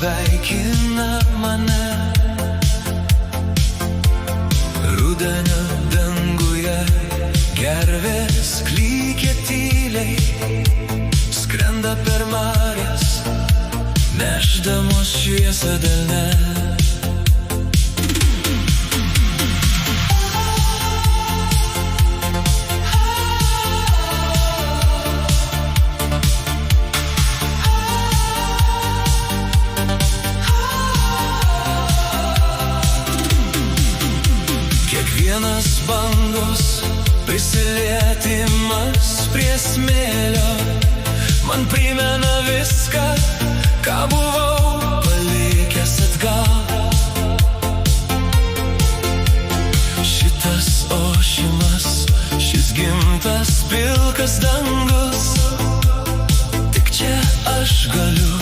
sveikina mane. Rudenio danguje gervės klykia tyliai, skrenda per marias, nešdamos šviesą delne. Kiekvienas bangos prisilietimas prie smėlio man primena viską, ką buvau palikęs atgal. Šitas ošimas, šis gimtas pilkas dangus, tik čia aš galiu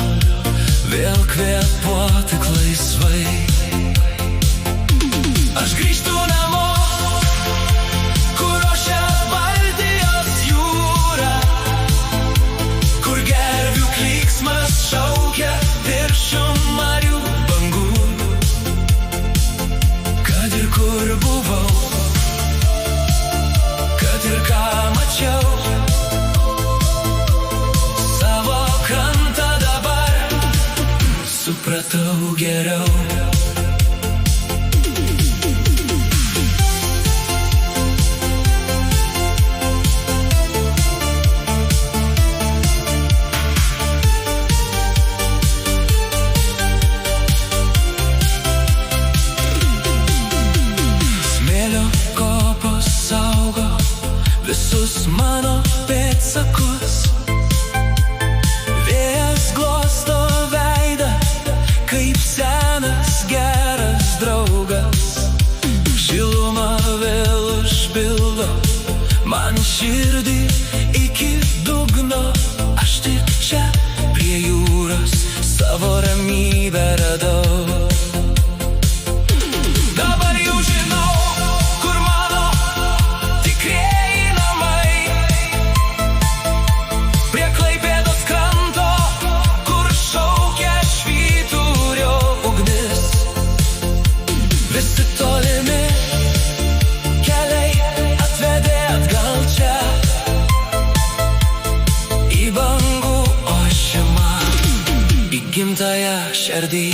vėl kvėpuoti laisvai. Aš grįžtu namo, kur ošia Baltijos jūra, kur gervių klyksmas šaukia viršum marių bangų. Kad ir kur buvau, kad ir ką mačiau, savo krantą dabar supratau geriau. Visus mano pėdsakus, vėjas glosto veidą, kaip senas geras draugas. Šiluma vėl užpildo man širdį iki dugno. Aš tik čia prie jūros savo ramybę radau. Dabar jau žinau, kur mano tikrieji namai. Prie Klaipėdos kranto, kur šaukia švyturio ugnis. Visi tolimi keliai atvedė atgal čia, į bangų ošimą, į gimtąją širdį.